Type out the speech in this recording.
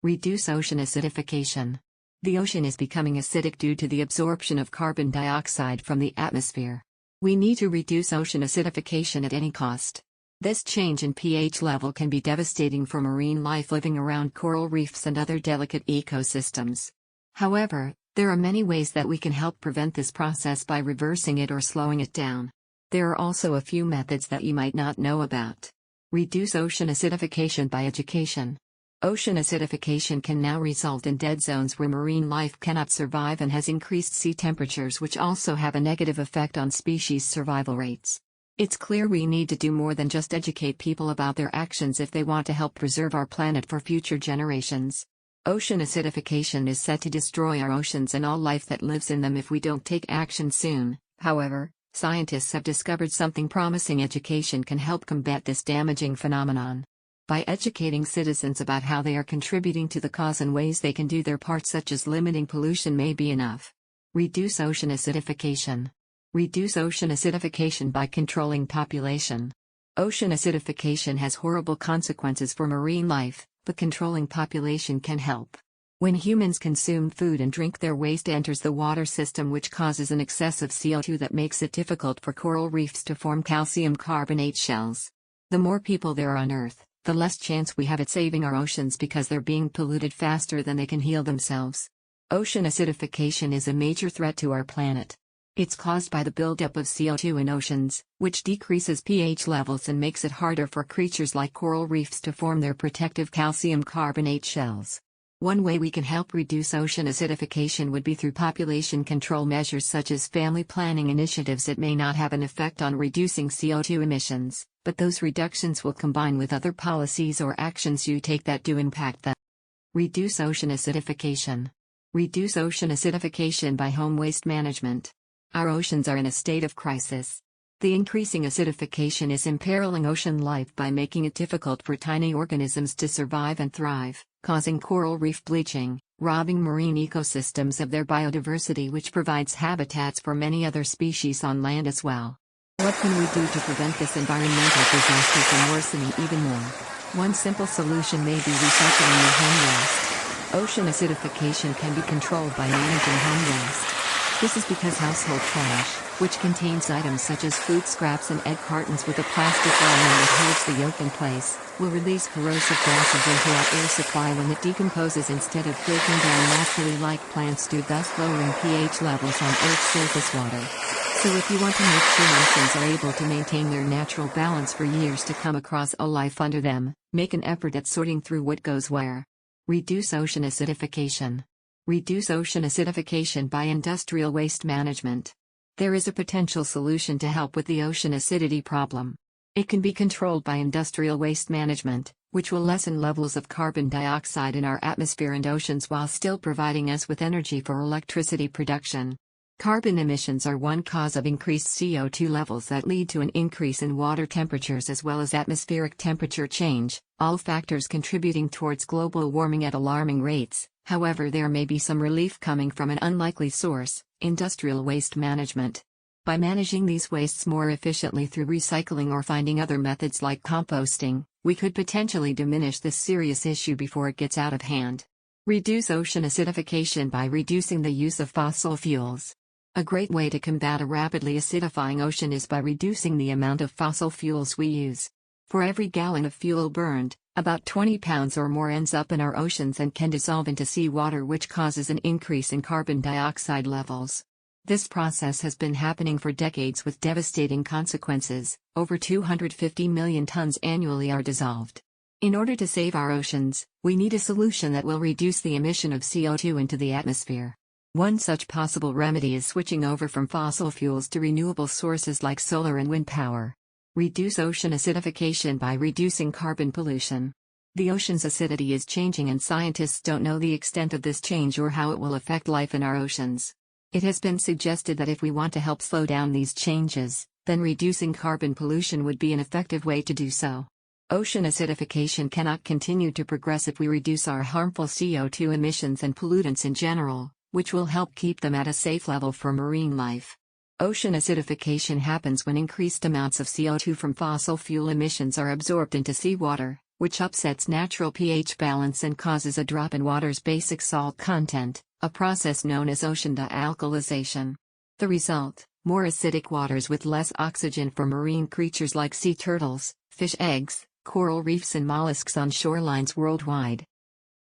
Reduce ocean acidification. The ocean is becoming acidic due to the absorption of carbon dioxide from the atmosphere. We need to reduce ocean acidification at any cost. This change in pH level can be devastating for marine life living around coral reefs and other delicate ecosystems. However, there are many ways that we can help prevent this process by reversing it or slowing it down. There are also a few methods that you might not know about. Reduce ocean acidification by education. Ocean acidification can now result in dead zones where marine life cannot survive and has increased sea temperatures, which also have a negative effect on species survival rates. It's clear we need to do more than just educate people about their actions if they want to help preserve our planet for future generations. Ocean acidification is set to destroy our oceans and all life that lives in them if we don't take action soon. However, scientists have discovered something promising. Education can help combat this damaging phenomenon. By educating citizens about how they are contributing to the cause and ways they can do their part, such as limiting pollution, may be enough. Reduce ocean acidification. Reduce ocean acidification by controlling population. Ocean acidification has horrible consequences for marine life, but controlling population can help. When humans consume food and drink, their waste enters the water system, which causes an excess of CO2 that makes it difficult for coral reefs to form calcium carbonate shells. The more people there are on Earth, the less chance we have at saving our oceans because they're being polluted faster than they can heal themselves. Ocean acidification is a major threat to our planet. It's caused by the buildup of CO2 in oceans, which decreases pH levels and makes it harder for creatures like coral reefs to form their protective calcium carbonate shells. One way we can help reduce ocean acidification would be through population control measures such as family planning initiatives. It may not have an effect on reducing CO2 emissions, but those reductions will combine with other policies or actions you take that do impact them. Reduce ocean acidification. Reduce ocean acidification by home waste management. Our oceans are in a state of crisis. The increasing acidification is imperiling ocean life by making it difficult for tiny organisms to survive and thrive, causing coral reef bleaching, robbing marine ecosystems of their biodiversity, which provides habitats for many other species on land as well. What can we do to prevent this environmental disaster from worsening even more? One simple solution may be recycling your home waste. Ocean acidification can be controlled by managing home waste. This is because household trash, which contains items such as food scraps and egg cartons with a plastic lining that holds the yolk in place, will release corrosive gases into our air supply when it decomposes instead of breaking down naturally like plants do, thus lowering pH levels on Earth's surface water. So if you want to make sure oceans are able to maintain their natural balance for years to come across all life under them, make an effort at sorting through what goes where. Reduce ocean acidification. Reduce ocean acidification by industrial waste management. There is a potential solution to help with the ocean acidity problem. It can be controlled by industrial waste management, which will lessen levels of carbon dioxide in our atmosphere and oceans while still providing us with energy for electricity production. Carbon emissions are one cause of increased CO2 levels that lead to an increase in water temperatures as well as atmospheric temperature change, all factors contributing towards global warming at alarming rates. However, there may be some relief coming from an unlikely source: industrial waste management. By managing these wastes more efficiently through recycling or finding other methods like composting, we could potentially diminish this serious issue before it gets out of hand. Reduce ocean acidification by reducing the use of fossil fuels. A great way to combat a rapidly acidifying ocean is by reducing the amount of fossil fuels we use. For every gallon of fuel burned, about 20 pounds or more ends up in our oceans and can dissolve into seawater, which causes an increase in carbon dioxide levels. This process has been happening for decades with devastating consequences. Over 250 million tons annually are dissolved. In order to save our oceans, we need a solution that will reduce the emission of CO2 into the atmosphere. One such possible remedy is switching over from fossil fuels to renewable sources like solar and wind power. Reduce ocean acidification by reducing carbon pollution. The ocean's acidity is changing and scientists don't know the extent of this change or how it will affect life in our oceans. It has been suggested that if we want to help slow down these changes, then reducing carbon pollution would be an effective way to do so. Ocean acidification cannot continue to progress if we reduce our harmful CO2 emissions and pollutants in general, which will help keep them at a safe level for marine life. Ocean acidification happens when increased amounts of CO2 from fossil fuel emissions are absorbed into seawater, which upsets natural pH balance and causes a drop in water's basic salt content, a process known as ocean dealkalization. The result: more acidic waters with less oxygen for marine creatures like sea turtles, fish eggs, coral reefs and mollusks on shorelines worldwide.